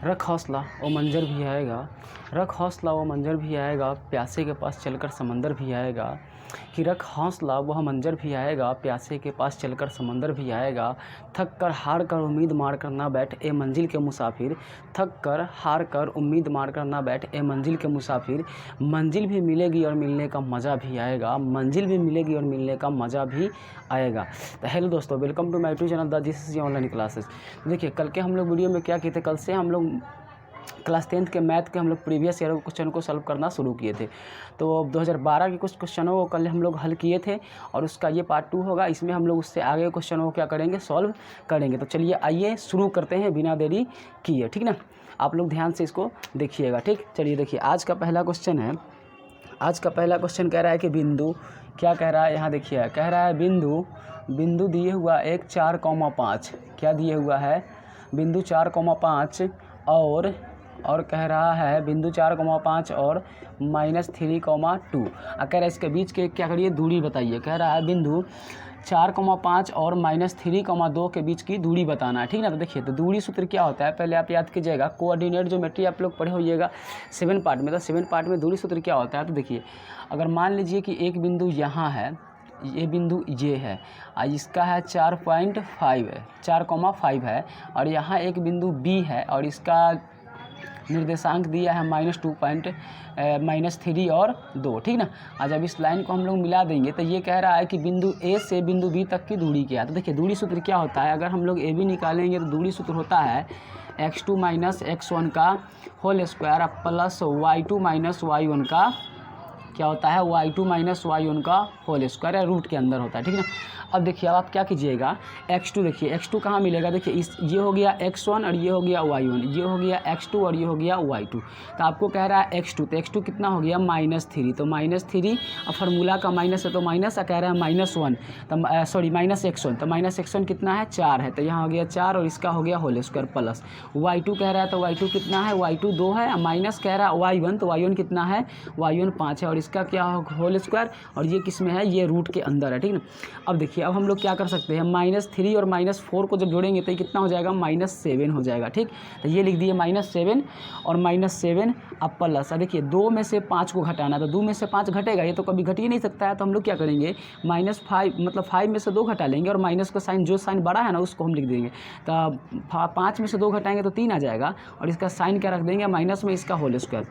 रख हौसला वो मंजर भी आएगा, रख हौसला वो मंजर भी आएगा, प्यासे के पास चलकर समंदर भी आएगा। कि रख हौसला वह मंजर भी आएगा, प्यासे के पास चलकर समंदर भी आएगा। थक कर हार कर उम्मीद मार कर ना बैठ ए मंजिल के मुसाफिर, थक कर हार कर उम्मीद मार कर ना बैठ ए मंजिल के मुसाफिर। मंजिल भी मिलेगी और मिलने का मज़ा भी आएगा, मंजिल भी मिलेगी और मिलने का मज़ा भी आएगा। तो हेलो दोस्तों, welcome to my YouTube channel the GCC online classes. देखिए कल के हम लोग वीडियो में क्या किए थे, कल से हम लोग क्लास 10th के मैथ के हम लोग प्रीवियस ईयर क्वेश्चन को सॉल्व करना शुरू किए थे। तो 2012 के कुछ क्वेश्चनों को कल हम लोग हल किए थे और उसका ये पार्ट 2 होगा। इसमें हम लोग उससे आगे क्वेश्चनों को क्या करेंगे, सॉल्व करेंगे। तो चलिए आइए शुरू करते हैं बिना देरी किए, ठीक ना। आप लोग ध्यान से इसको देखिएगा, ठीक। चलिए देखिए आज का पहला क्वेश्चन है। आज का पहला क्वेश्चन कह रहा है कि बिंदु, क्या कह रहा है यहाँ देखिए, कह रहा है बिंदु दिए हुआ एक 4,5, क्या दिए हुआ है, बिंदु 4,5 और कह रहा है बिंदु 4,5 और -3,2। कह रहा है इसके बीच के क्या करिए, दूरी बताइए। कह रहा है बिंदु 4,5 और -3,2 के बीच की दूरी बताना है, ठीक ना। तो देखिए तो दूरी सूत्र क्या होता है, पहले आप याद कीजिएगा। कोऑर्डिनेट ज्योमेट्री आप लोग पढ़े होइएगा 7 पार्ट में। तो 7 पार्ट में दूरी सूत्र क्या होता है, तो देखिए अगर मान लीजिए कि एक बिंदु यहाँ है, ये बिंदु ये है, इसका है 4.5 है, 4,5 है, और यहाँ एक बिंदु B है और इसका निर्देशांक दिया है -3 और 2, ठीक ना। आज जब इस लाइन को हम लोग मिला देंगे तो ये कह रहा है कि बिंदु A से बिंदु B तक की दूरी क्या है। तो देखिए दूरी सूत्र क्या होता है, अगर हम लोग AB निकालेंगे तो दूरी सूत्र होता है x2 - x1 का whole square plus y2 - y1 का क्या होता है, y2 - y1 का होल स्क्वायर, या रूट के अंदर होता है, ठीक ना। अब देखिए अब आप क्या कीजिएगा, x2 देखिए, x2 कहाँ मिलेगा, देखिए इस ये हो गया x1 और ये हो गया y1, ये हो गया x2 और ये हो गया y2। तो आपको कह रहा है x2, तो x2 कितना हो गया -3, तो -3 और फार्मूला का माइनस है तो माइनस, कह रहा है -1, तो सॉरी -x1, तो -x1 कितना है 4 है, तो यहाँ हो गया 4 और इसका हो गया होल स्क्वायर प्लस y2 कह रहा है, तो y2 कितना है, y2 2 है, माइनस कह रहा है y1, तो y1 कितना है, y1 5 है और इसका क्या होल स्क्वायर, और ये किस में है, ये रूट के अंदर है, ठीक ना। अब देखिए अब हम लोग क्या कर सकते हैं, -3 और -4 को जब जोड़ेंगे तो ये कितना हो जाएगा, -7 हो जाएगा, ठीक। तो ये लिख दिए -7 और -7 अब प्लस, देखिए 2 में से 5 को घटाना, तो 2 में से 5 घटेगा, ये तो कभी घट ही नहीं सकता है। तो हम लोग क्या करेंगे, -5 मतलब 5 में से 2 घटा लेंगे और माइनस का साइन, जो साइन बड़ा है ना उसको हम लिख देंगे। तो 5 में से 2 घटाएंगे तो 3 आ जाएगा और इसका साइन क्या रख देंगे, माइनस में इसका होल स्क्वायर।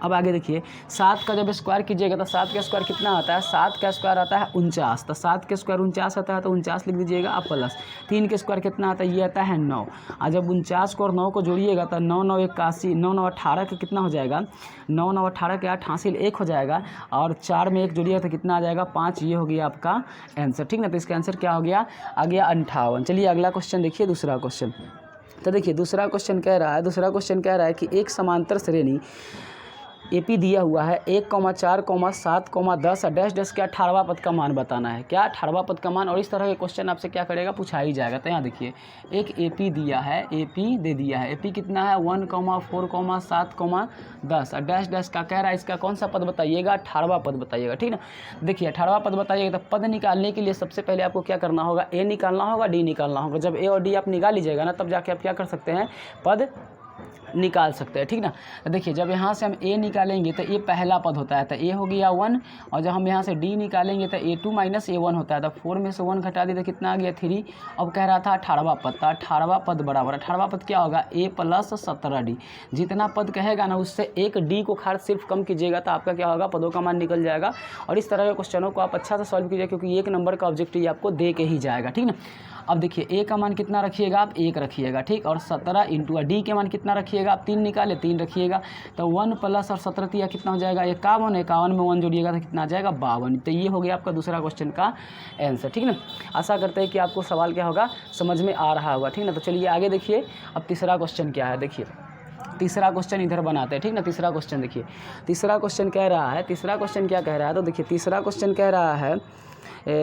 अब आगे देखिए 7 का जब स्क्वायर कीजिएगा तो 7 का स्क्वायर कितना आता है, 7 का स्क्वायर आता है 49, तो 7 का स्क्वायर 49 आता है, तो 49 लिख दीजिएगा। अब प्लस 3 का स्क्वायर कितना आता है, ये आता है 9, और जब 49 को और 9 को जोड़िएगा तो 9 9 81, 9 9 18 का कितना हो जाएगा, 9 9 18 के 8 हासिल 1 हो जाएगा, और 4 में 1 जोड़िएगा तो कितना आ जाएगा 5, ये हो गया आपका आंसर, ठीक ना। तो इसका आंसर क्या हो गया, आ गया 58। चलिए अगला क्वेश्चन देखिए, दूसरा क्वेश्चन। तो देखिए दूसरा क्वेश्चन कह रहा है कि एक समांतर श्रेणी AP दिया हुआ है 1, 4, 7, 10 डैश डैश के 18वां पद का मान बताना है। क्या 18वां पद का मान, और इस तरह के क्वेश्चन आपसे क्या करेगा, पूछा ही जाएगा। तो यहाँ देखिए एक AP दिया है, AP दे दिया है, AP कितना है 1, 4, 7, 10 और डैश डैश का कह रहा है, इसका कौन सा पद बताइएगा, 18वां पद बताइएगा, ठीक ना। देखिए 18वां पद बताइएगा तो पद निकालने के लिए सबसे पहले आपको क्या करना होगा, A निकालना होगा, D निकालना होगा। जब A और D आप निकाल लीजिएगा ना, तब जाके आप क्या कर सकते हैं, पद निकाल सकते हैं, ठीक ना। तो देखिए जब यहाँ से हम A निकालेंगे तो ये पहला पद होता है, तो A हो गया 1, और जब हम यहाँ से D निकालेंगे तो A2 - A1 होता है, तो 4 में से 1 घटा दिए तो कितना आ गया 3। अब कह रहा था 18वां पद, तो 18वां पद बराबर, 18वां पद क्या होगा, A + 17D। जितना पद कहेगा ना उससे एक D को खाट सिर्फ कम कीजिएगा तो आपका क्या होगा, पदों का मान निकल जाएगा। और इस तरह के क्वेश्चनों को आप अच्छा से सॉल्व कीजिए, क्योंकि 1 नंबर का ऑब्जेक्टिव आपको दे के ही जाएगा, ठीक ना। अब देखिए A का मान कितना रखिएगा, आप 1 रखिएगा, ठीक, और 17 × D के मान कितना रखिएगा, आप 3 निकाले 3 रखिएगा, तो 1 + और 17 कितना हो जाएगा, 51, 51 में 1 जोड़िएगा तो कितना आ जाएगा 52। तो ये हो गया आपका दूसरा क्वेश्चन का आंसर, ठीक ना। आशा करते हैं कि आपको सवाल क्या होगा, समझ में आ रहा होगा, ठीक ना। तो चलिए आगे देखिए, अब तीसरा क्वेश्चन क्या है, देखिए तीसरा क्वेश्चन इधर बनाते हैं, ठीक ना। तीसरा क्वेश्चन देखिए, तीसरा क्वेश्चन कह रहा है, तीसरा क्वेश्चन क्या कह रहा है, तो देखिए तीसरा क्वेश्चन कह रहा है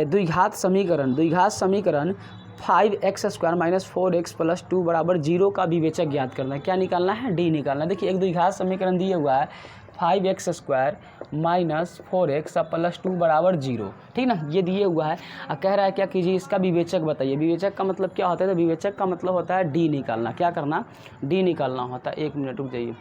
द्विघात समीकरण 5x² - 4x + 2 = 0 का विवेचक ज्ञात करना है। क्या निकालना है, D निकालना है। देखिए एक द्विघात समीकरण दिया हुआ है 5x² माइनस 4x प्लस 2 बराबर 0, ठीक ना, ये दिए हुआ है। अब कह रहा है क्या कीजिए, इसका विवेचक बताइए। विवेचक का मतलब क्या होता है, तो विवेचक का मतलब होता है डी निकालना। क्या करना, डी निकालना होता है। 1 मिनट रुक जाइए।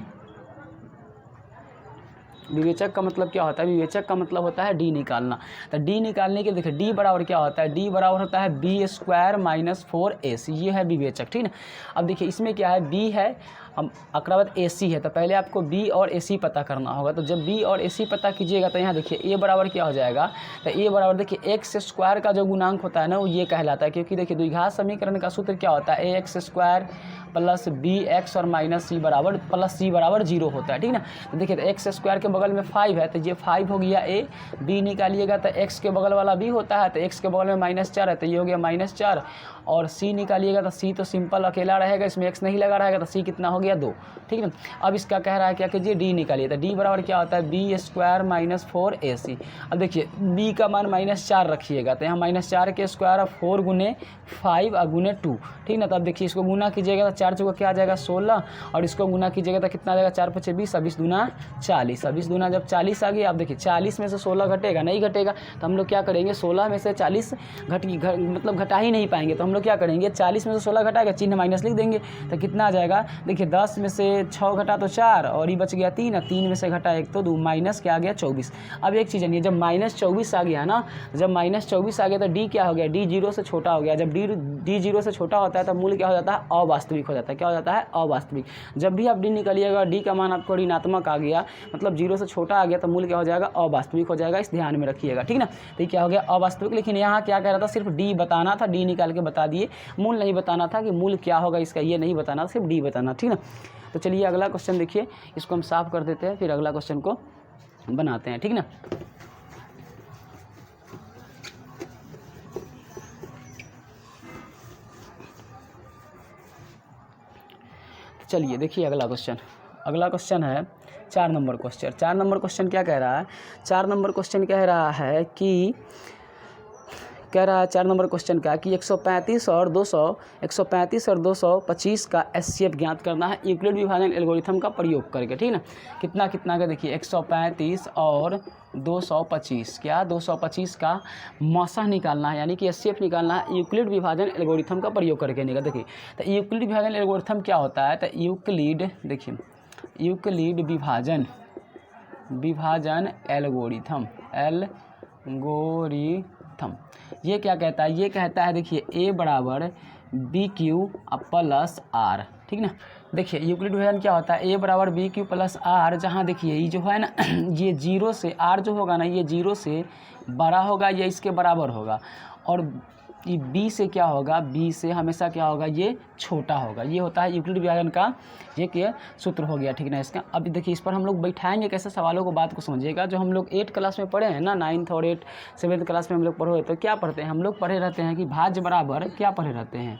विवेचक का मतलब क्या होता है, विवेचक का मतलब होता है डी निकालना। तो डी निकालने के देखिए डी बराबर क्या होता है, डी बराबर होता है b² माइनस 4ac, ये है विवेचक, ठीक ना। अब देखिए इसमें क्या है, b है, हम अक्रावत AC है, तो पहले आपको B और AC पता करना होगा। तो जब B और AC पता कीजिएगा तो यहाँ देखिए A बराबर क्या हो जाएगा, तो A बराबर देखिए x² का जो गुणांक होता है ना वो ये कहलाता है, क्योंकि देखिए द्विघात समीकरण का सूत्र क्या होता है, ax² प्लस bx और माइनस c बराबर प्लस c बराबर 0 होता है, ठीक ना। तो देखिए तो x² के बगल में 5 है, तो ये 5 हो गया A। B निकालिएगा तो x के बगल वाला B होता है, तो x के बगल में -4 है, तो ये हो गया -4। और C निकालिएगा तो C तो सिंपल अकेला रहेगा, इसमें x नहीं लगा रहेगा, तो C कितना हो गया 2, ठीक है। अब इसका कह रहा है क्या कीजिए, D निकालिए। तो D बराबर क्या होता है, b² माइनस 4ac। अब देखिए B का मान -4 रखिएगा, तो यहाँ -4 के स्क्वायर और 4 गुने 5 और गुने 2, ठीक ना। तो अब देखिए इसको गुना कीजिएगा तो 4 चौका क्या आ जाएगा 16, और इसको गुना कीजिएगा तो कितना आ जाएगा 4 × 5 = 20, 20 दूना 40, 20 दूना जब 40 आ गया। अब देखिए 40 में से 16 घटेगा, नहीं घटेगा, तो हम लोग क्या करेंगे, 16 में से 40 मतलब घटा ही नहीं पाएंगे, तो हम लोग क्या करेंगे, 40 में से 16 घटाएगा, चिन्ह माइनस लिख देंगे, तो कितना आ जाएगा, देखिए 10 में से 6 घटा तो 4 और ये बच गया 3, 3 में से घटा 1 तो 2, माइनस क्या आ गया 24। अब एक चीज़ है, जब -24 आ गया ना, जब -24 आ गया तो डी क्या हो गया, डी 0 से छोटा हो गया। जब डी 0 से छोटा होता है तो मूल्य क्या हो जाता है, अवास्तविक हो जाता है। क्या हो जाता है, अवास्तविक। जब भी आप डी निकालिएगा, डी का मान आपको ऋणात्मक आ गया, मतलब 0 से छोटा आ गया, तो मूल्य क्या हो जाएगा, अवास्तविक हो जाएगा। इस ध्यान में रखिएगा, ठीक ना। तो ये क्या हो गया, अवास्तविक। लेकिन यहाँ क्या कह रहा था, सिर्फ डी बताना था, डी निकाल के बता दिए, मूल नहीं बताना था कि मूल क्या होगा इसका, ये नहीं बताना, सिर्फ डी बताना, ठीक ना। तो चलिए अगला क्वेश्चन देखिए, इसको हम साफ कर देते हैं, फिर अगला क्वेश्चन को बनाते हैं, ठीक ना। चलिए देखिए अगला क्वेश्चन है 4 नंबर क्वेश्चन। 4 नंबर क्वेश्चन क्या कह रहा है, 4 नंबर क्वेश्चन कह रहा है कि 4 नंबर क्वेश्चन का कि 135 और 225 का एचसीएफ ज्ञात करना है यूक्लिड विभाजन एल्गोरिथम का प्रयोग करके, ठीक ना। कितना का देखिए 135 और 225, क्या 225 का मौसा निकालना है, यानी कि एचसीएफ निकालना है यूक्लिड विभाजन एल्गोरिथम का प्रयोग करके निकाल। देखिए तो यूक्लिड विभाजन एल्गोरिथम क्या होता है, तो यूक्लिड विभाजन एल्गोरिथम ये क्या कहता है, ये कहता है देखिए a बराबर BQ प्लस R, ठीक ना। देखिए यूक्लिड विभाजन क्या होता है, a बराबर BQ प्लस R, जहाँ देखिए ये जो है ना ये 0 से R जो होगा ना, ये 0 से बड़ा होगा या इसके बराबर होगा, और ये B से क्या होगा, B से हमेशा क्या होगा, ये छोटा होगा। ये होता है यूक्लिड विभाजन का ये क्या सूत्र हो गया, ठीक ना इसका। अब देखिए इस पर हम लोग बैठाएंगे कैसे, सवालों को बात को समझिएगा। जो हम लोग 8 क्लास में पढ़े हैं ना, 9th और 7th क्लास में हम लोग पढ़े, तो क्या पढ़ते हैं हम लोग, पढ़े रहते हैं कि भाज्य बराबर क्या पढ़े रहते हैं,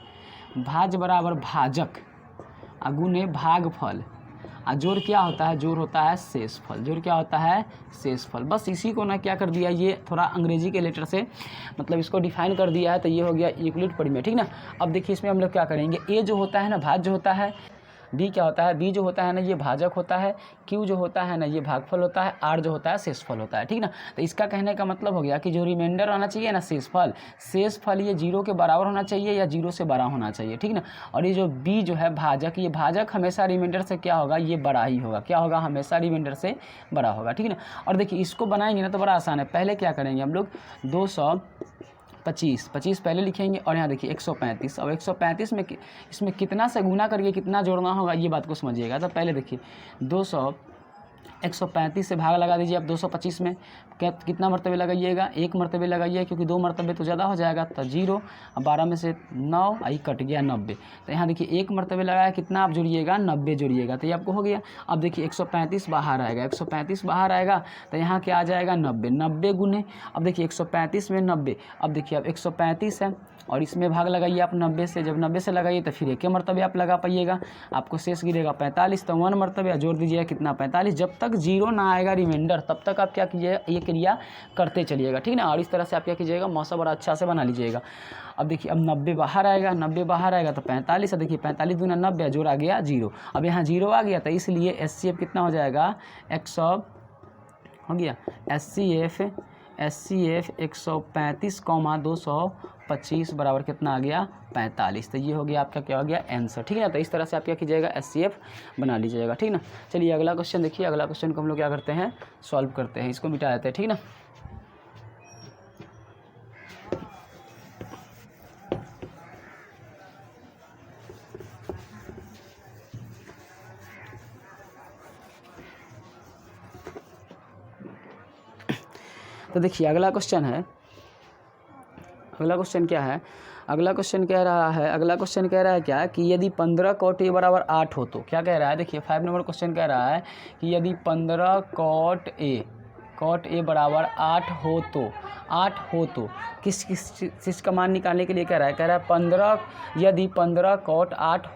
भाज्य बराबर भाजक गुणे भागफल, और जोड़ क्या होता है, जोड़ होता है शेषफल, जोड़ क्या होता है शेषफल। बस इसी को ना क्या कर दिया, ये थोड़ा अंग्रेजी के लेटर से मतलब इसको डिफाइन कर दिया है, तो ये हो गया यूक्लिड परिमेय, ठीक ना। अब देखिए इसमें हम लोग क्या करेंगे, ए जो होता है ना भाज्य होता है, बी क्या होता है, बी जो होता है ना ये भाजक होता है, क्यू जो होता है ना ये भागफल होता है, आर जो होता है शेषफल होता है, ठीक ना। तो इसका कहने का मतलब हो गया कि जो रिमाइंडर आना चाहिए ना शेषफल ये 0 के बराबर होना चाहिए या 0 से बड़ा होना चाहिए, ठीक ना। और ये जो बी जो है भाजक, ये भाजक हमेशा रिमाइंडर से क्या होगा, ये बड़ा ही होगा, क्या होगा, हमेशा रिमाइंडर से बड़ा होगा, ठीक ना। और देखिए इसको बनाएंगे ना तो बड़ा आसान है। पहले क्या करेंगे हम लोग, 225 पहले लिखेंगे, और यहाँ देखिए 135। अब 135 में इसमें कितना से गुना करके कितना जोड़ना होगा, ये बात को समझिएगा। तो पहले देखिए 135 से भाग लगा दीजिए आप 225 में, कितना मरतबे लगाइएगा, 1 मरतबे लगाइए, क्योंकि 2 मरतबे तो ज़्यादा हो जाएगा, तो 0, 12 में से 9 आई कट गया 90। तो यहाँ देखिए 1 मरतबे लगाया, कितना आप जोड़िएगा, 90 जोड़िएगा, तो ये आपको हो गया। अब देखिए 135 बाहर आएगा, 135 बाहर आएगा, तो यहाँ क्या आ जाएगा 90 गुने, अब देखिए 135 में 90, अब देखिए अब 135 है, और इसमें भाग लगाइए आप 90 से, जब 90 से लगाइए तो फिर 1 मरतबे आप लगा पाइएगा, आपको शेष गिरेगा 45, तो 1 मरतबे जोड़ दीजिएगा कितना 45। जब तक जीरो ना आएगा रिमाइंडर तब तक आप क्या कीजिएगा, ये क्रिया करते चलिएगा, ठीक ना। और इस तरह से आप क्या कीजिएगा, मौसा बड़ा अच्छा से बना लीजिएगा। अब देखिए अब 90 बाहर आएगा, 90 बाहर आएगा तो 45, देखिए 45 दूना 90 जोड़ा गया 0। अब यहाँ 0 आ गया तो इसलिए SCF कितना हो जाएगा, 100 हो गया, SCF 135,225 बराबर कितना आ गया 45। तो ये हो गया आपका क्या हो गया आंसर, ठीक है ना। तो इस तरह से आप क्या कीजिएगा, SCF बना लीजिएगा, ठीक ना। चलिए अगला क्वेश्चन देखिए, अगला क्वेश्चन को हम लोग क्या करते हैं, सॉल्व करते हैं, इसको मिटा देते हैं, ठीक ना। तो देखिए अगला क्वेश्चन है, अगला क्वेश्चन क्या है, अगला क्वेश्चन कह रहा है क्या कि यदि 15 cot A बराबर 8 हो तो, क्या कह रहा है, देखिए 5 नंबर क्वेश्चन कह रहा है कि यदि 15 cot A बराबर 8 हो तो किस चीज़ का मान निकालने के लिए कह रहा है, 15 यदि 15 cot 8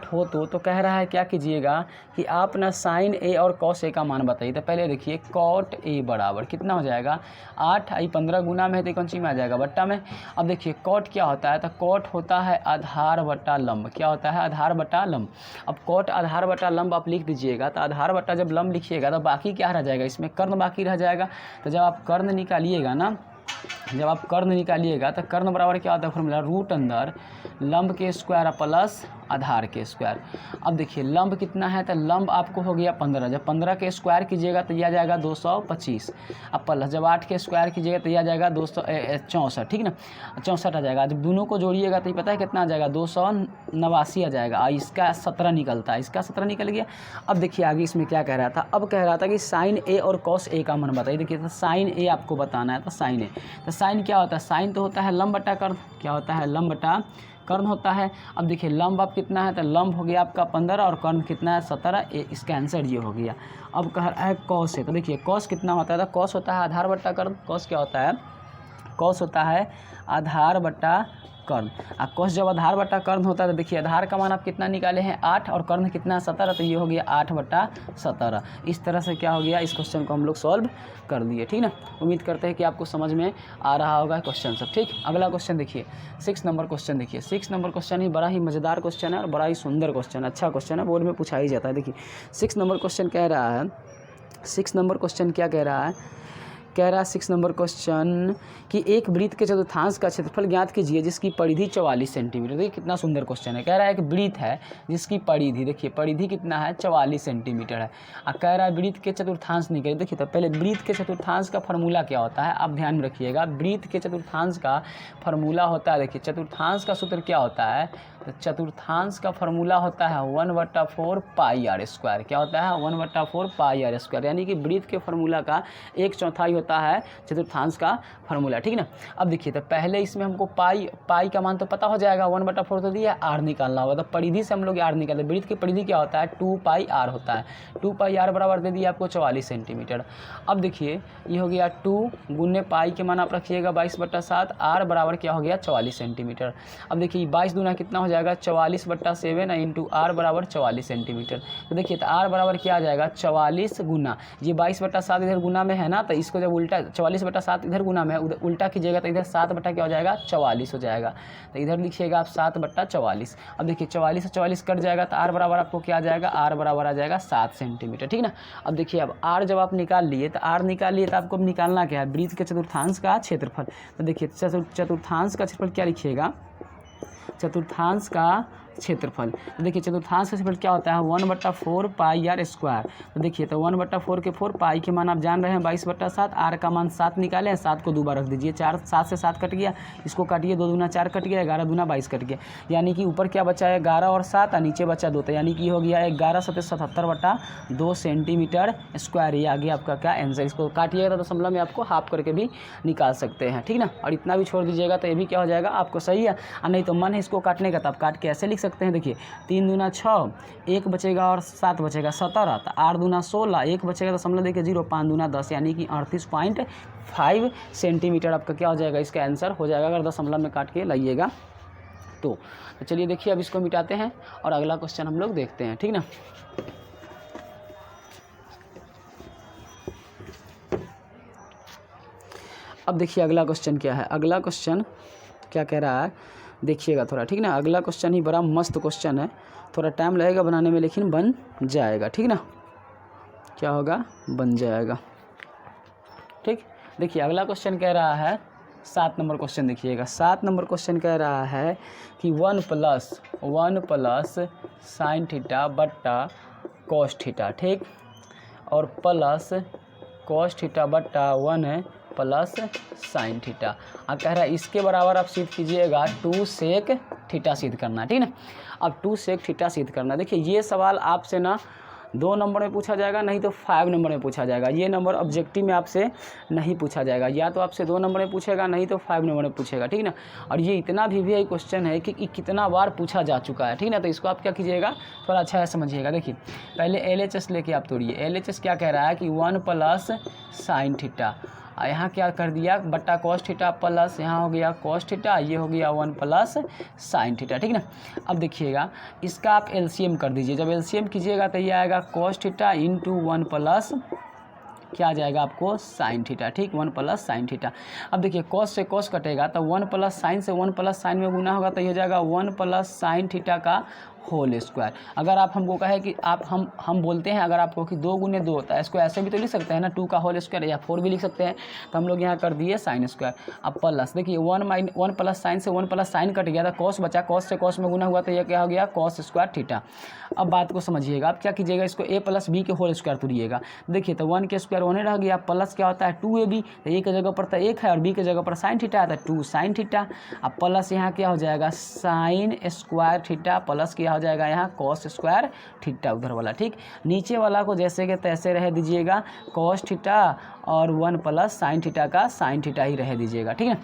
हो तो कह रहा है क्या कीजिएगा कि आप ना sin A और cos A का मान बताइए। तो पहले देखिए cot A बराबर कितना हो जाएगा 8, 15 गुना में है तो कौन सी में आ जाएगा, बट्टा में। अब देखिए cot क्या होता है, तो cot होता है आधार बटा लंब, क्या होता है आधार बटा लंब। अब cot आधार बटा लंब आप लिख दीजिएगा, तो आधार बटा जब लंब लिखिएगा तो बाकी क्या रह जाएगा, इसमें कर्ण बाकी रह जाएगा। तो जब आप कर्ण निकालिएगा ना, तो कर्ण बराबर क्या होता है फॉर्मूला, रूट अंदर लंब के स्क्वायर प्लस आधार के स्क्वायर। अब देखिए लंब कितना है, तो लंब आपको हो गया 15, जब 15 के स्क्वायर कीजिएगा तो यह आ जाएगा 225, अब प्लस जब 8 के स्क्वायर कीजिएगा तो यह आ जाएगा 264, ठीक ना, 64 आ जाएगा। जब दोनों को जोड़िएगा तो ये पता है कितना आ जाएगा, 289 आ जाएगा। इसका 17 निकलता है, इसका 17 निकल गया। अब देखिए आगे इसमें क्या कह रहा था, अब कह रहा था कि साइन A और cos A का मान बताइए। देखिए तो साइन A आपको बताना है, तो साइन A, तो साइन क्या होता है, साइन तो होता है लंब बटा कर्ण, क्या होता है लंब बटा कर्ण होता है। अब देखिए लंब आप कितना है, तो लंब हो गया आपका 15 और कर्ण कितना है 17, इसका आंसर ये हो गया। अब कह रहा है cos है, तो देखिए cos कितना होता है, तो cos होता है आधार बटा कर्ण। cos क्या होता है, cos होता है आधार बटा कर्ण। अब cos जब आधार बटा कर्ण होता है तो देखिए आधार का मान आप कितना निकाले हैं 8 और कर्ण कितना 17, तो ये हो गया 8/17। इस तरह से क्या हो गया, इस क्वेश्चन को हम लोग सॉल्व कर दिए, ठीक ना। उम्मीद करते हैं कि आपको समझ में आ रहा होगा क्वेश्चन सब, ठीक। अगला क्वेश्चन देखिए 6 नंबर क्वेश्चन देखिए, 6 नंबर क्वेश्चन ही बड़ा ही मज़ेदार क्वेश्चन है और बड़ा ही सुंदर क्वेश्चन, अच्छा क्वेश्चन है, बोर्ड में पूछा ही जाता है। देखिए 6 नंबर क्वेश्चन कह रहा है, 6 नंबर क्वेश्चन क्या कह रहा है, 6 नंबर क्वेश्चन कि एक वृत्त के चतुर्थांश का क्षेत्रफल ज्ञात कीजिए जिसकी परिधि 44 सेंटीमीटर। देखिए कितना सुंदर क्वेश्चन है, कह रहा है कि वृत्त है जिसकी परिधि, देखिए परिधि कितना है 44 सेंटीमीटर है, और कह रहा है वृत्त के चतुर्थांश निकालिए। देखिए तो पहले वृत्त के चतुर्थांश का फार्मूला क्या होता है, आप ध्यान में रखिएगा। वृत्त के चतुर्थांश का फार्मूला होता है, देखिए चतुर्थांश का सूत्र क्या होता है, तो चतुर्थांश का फार्मूला होता है 1/4 पाई आर स्क्वायर। क्या होता है 1/4 पाई आर स्क्वायर, यानी कि वृत्त के फार्मूला का 1/4 होता है चतुर्थांश का फार्मूला, ठीक ना। अब देखिए तो पहले इसमें हमको पाई का मान तो पता हो जाएगा, 1/4 तो दिया, आर निकालना होगा। तो परिधि से हम लोग आर निकालते हैं, वृत्त की परिधि क्या होता है 2 पाई आर होता है, 2 पाई आर बराबर दे दिया आपको 44 सेंटीमीटर। अब देखिए ये हो गया 2 गुने पाई के मान आप रखिएगा 22/7, आर बराबर क्या हो गया 44 सेंटीमीटर। अब देखिए 22 दूना कितना हो जाएगा 44/7 इंटू आर बराबर 44 सेंटीमीटर। तो देखिए तो आर बराबर क्या आ जाएगा 44 गुना, ये 22/7 इधर गुना में है ना, तो इसको जब उल्टा 44/7 इधर गुना में उल्टा कीजिएगा तो इधर 7 बटा क्या हो जाएगा 44 हो जाएगा। तो इधर लिखिएगा आप 7/44। अब देखिए 44 से 44 कट जाएगा तो आर बराबर आपको क्या आ जाएगा, आर बराबर आ जाएगा 7 सेंटीमीटर, ठीक ना। अब देखिए अब आर जब आप निकाल लिए तो आपको अब निकालना क्या है, वृत्त के चतुर्थांश का क्षेत्रफल। तो देखिए चतुर्थांश का क्षेत्रफल क्या लिखिएगा, चतुर्थांश का क्षेत्रफल। तो देखिए चतुर्थांश का क्षेत्रफल क्या होता है 1/4 पाई आर स्क्वायर। तो देखिए तो 1/4 के 4, पाई के मान आप जान रहे हैं 22/7, आर का मान 7 निकाले, 7 को 2 बार रख दीजिए, 7 से 7 कट गया, इसको काटिए 2 दूना 4 कट गया, 11 दूना 22 कट गया, यानी कि ऊपर क्या बचा है 11 और 7 और नीचे बचा 2, तो यानी कि हो गया 11/77 सेंटीमीटर स्क्वायर। ये आगे आपका क्या आंसर, इसको काटिएगा तो दशमलव में आपको हाफ करके भी निकाल सकते हैं, ठीक ना। और इतना भी छोड़ दीजिएगा तो ये भी क्या हो जाएगा आपको सही है, और नहीं तो मन है इसको काटने का तो आप काट के ऐसे लिख सकते हैं, देखिए 3 दूना 6, 1 बचेगा और 7 बचेगा 17, तो 8 दूना 16, 1 बचेगा दशमलव देखिए 0, 5 दूना 10 यानी कि 38.5 सेंटीमीटर आपका क्या हो जाएगा, इसका आंसर हो जाएगा अगर दशमलव में काट के लाइएगा तो चलिए देखिए अब इसको मिटाते हैं और अगला क्वेश्चन हम लोग देखते हैं, ठीक ना। अब देखिए अगला क्वेश्चन क्या है, अगला क्वेश्चन क्या कह रहा है देखिएगा थोड़ा, ठीक ना। अगला क्वेश्चन ही बड़ा मस्त क्वेश्चन है, थोड़ा टाइम लगेगा बनाने में लेकिन बन जाएगा, ठीक ना। क्या होगा, बन जाएगा, ठीक। देखिए अगला क्वेश्चन कह रहा है 7 नंबर क्वेश्चन, देखिएगा 7 नंबर क्वेश्चन कह रहा है कि 1 प्लस साइन थीटा बट्टा कॉस थीटा, ठीक, और प्लस कॉस थीटा बट्टा 1 प्लस साइन थीटा। अब कह रहा है इसके बराबर आप सिद्ध कीजिएगा 2 सेक थीटा सिद्ध करना, ठीक ना। अब 2 सेक थीटा सिद्ध करना, देखिए ये सवाल आपसे ना 2 नंबर में पूछा जाएगा, नहीं तो 5 नंबर में पूछा जाएगा। ये नंबर ऑब्जेक्टिव में आपसे नहीं पूछा जाएगा, या तो आपसे 2 नंबर में पूछेगा, नहीं तो 5 नंबर में पूछेगा, ठीक ना। और ये इतना VVI क्वेश्चन है कि कितना बार पूछा जा चुका है, ठीक ना। तो इसको आप क्या कीजिएगा, थोड़ा अच्छा है समझिएगा। देखिए पहले LHS लेके आप तोड़िए। LHS क्या कह रहा है कि 1 प्लस साइन थीटा, यहाँ क्या कर दिया बट्टा कॉस थीटा, प्लस यहाँ हो गया कॉस थीटा, ये हो गया 1 प्लस साइन थीटा, ठीक ना। अब देखिएगा इसका आप LCM कर दीजिए, जब LCM कीजिएगा तो ये आएगा कॉस थीटा इंटू 1 प्लस क्या आ जाएगा आपको साइन थीटा, ठीक, 1 प्लस साइन थीटा। अब देखिए कॉस से कॉस कटेगा तो 1 प्लस साइन से 1 प्लस साइन में गुना होगा तो ये हो जाएगा 1 प्लस साइन थीटा का होल स्क्वायर। अगर आप हमको कहे कि आप हम बोलते हैं अगर आपको कि 2 गुने 2 होता है, इसको ऐसे भी तो लिख सकते हैं ना, 2 का होल स्क्वायर, या 4 भी लिख सकते हैं, तो हम लोग यहाँ कर दिए साइन स्क्वायर। अब प्लस देखिए 1 प्लस साइन से 1 प्लस साइन कट गया था, कॉस बचा, कॉस से कॉस में गुना हुआ तो यह क्या हो गया कॉस स्क्वायर थीटा। अब बात को समझिएगा, आप क्या कीजिएगा, इसको a प्लस बी के होल स्क्वायर तोड़िएगा। देखिए तो 1 के स्क्वायर 1 रह गया, प्लस क्या होता है 2ab, तो a की जगह पर तो 1 है और b की जगह पर साइन थीटा है तो 2 साइन थीटा। अब प्लस यहाँ क्या हो जाएगा साइन स्क्वायर थीटा, प्लस क्या हो जाएगा यहाँ कॉस स्क्वायर थीटा उधर वाला, ठीक। नीचे वाला को जैसे के तैसे रह दीजिएगा कॉस थीटा और 1 प्लस साइन थीटा का साइन थीटा ही रह दीजिएगा, ठीक है।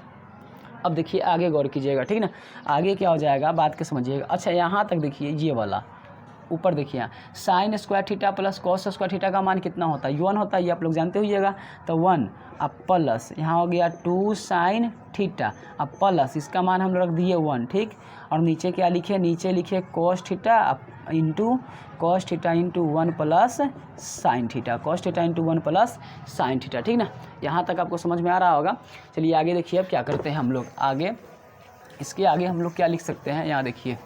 अब देखिए आगे गौर कीजिएगा, ठीक ना, आगे क्या हो जाएगा बात के समझिएगा। अच्छा यहाँ तक देखिए ये वाला ऊपर देखिए यहाँ sine square theta plus cos square theta का मान कितना होता है, 1 होता है, ये आप लोग जानते होइएगा। तो 1 अब प्लस यहाँ हो गया 2 साइन थीटा, अब प्लस इसका मान हम लोग रख दिए 1, ठीक। और नीचे क्या लिखे, नीचे लिखे cos theta into cos theta into 1 plus sine theta, cos theta into 1 plus sine theta, ठीक ना। यहाँ तक आपको समझ में आ रहा होगा। चलिए आगे देखिए अब क्या करते हैं हम लोग, आगे इसके आगे हम लोग क्या लिख सकते हैं, यहाँ देखिए,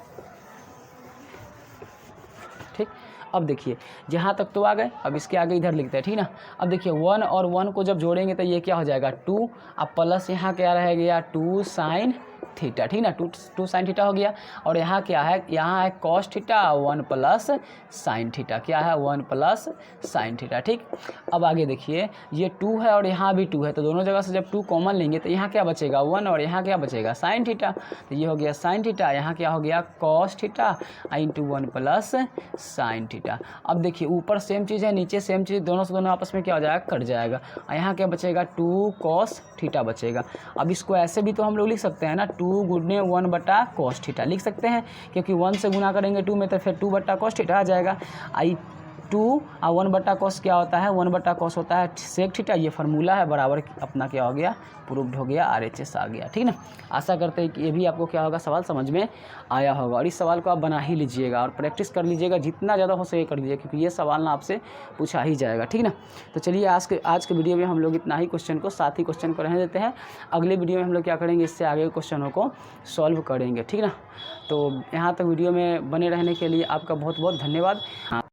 ठीक। अब देखिए जहाँ तक तो आ गए, अब इसके आगे इधर लिखते हैं, ठीक ना। अब देखिए 1 और 1 को जब जोड़ेंगे तो ये क्या हो जाएगा 2, अब प्लस यहाँ क्या रह गया 2 साइन थीटा, ठीक ना, 2 साइन थीटा हो गया। और यहाँ क्या है, यहाँ है cos theta 1 plus sine theta, क्या है 1 प्लस साइन थीटा, ठीक। अब आगे देखिए ये 2 है और यहाँ भी 2 है, तो दोनों जगह से जब 2 कॉमन लेंगे तो यहाँ क्या बचेगा 1 और यहाँ क्या बचेगा साइन थीटा, तो ये हो गया साइन थीटा, यहाँ क्या हो गया cos theta into 1 plus sine theta. अब देखिए ऊपर सेम चीज़ है, नीचे सेम चीज़, दोनों से दोनों आपस में क्या हो जाएगा कट जाएगा, और यहाँ क्या बचेगा 2 कॉस थीटा बचेगा। अब इसको ऐसे भी तो हम लोग लिख सकते हैं ना, 2 गुने 1 बटा कॉस थीटा लिख सकते हैं, क्योंकि 1 से गुना करेंगे 2 में तो फिर 2 बटा कॉस थीटा आ जाएगा। आई 2 और 1 बटा कॉस क्या होता है, 1 बटा कॉस होता है सेक थीटा, ये फार्मूला है बराबर अपना क्या हो गया प्रूव्ड हो गया, RHS आ गया, ठीक ना। आशा करते हैं कि ये भी आपको क्या होगा सवाल समझ में आया होगा, और इस सवाल को आप बना ही लीजिएगा और प्रैक्टिस कर लीजिएगा, जितना ज़्यादा हो सके कर लीजिएगा, क्योंकि ये सवाल ना आपसे पूछा ही जाएगा, ठीक ना। तो चलिए आज के वीडियो में हम लोग इतना ही क्वेश्चन को, 7 ही क्वेश्चन को रहने देते हैं। अगले वीडियो में हम लोग क्या करेंगे, इससे आगे क्वेश्चनों को सॉल्व करेंगे, ठीक ना। तो यहाँ तक वीडियो में बने रहने के लिए आपका बहुत बहुत धन्यवाद।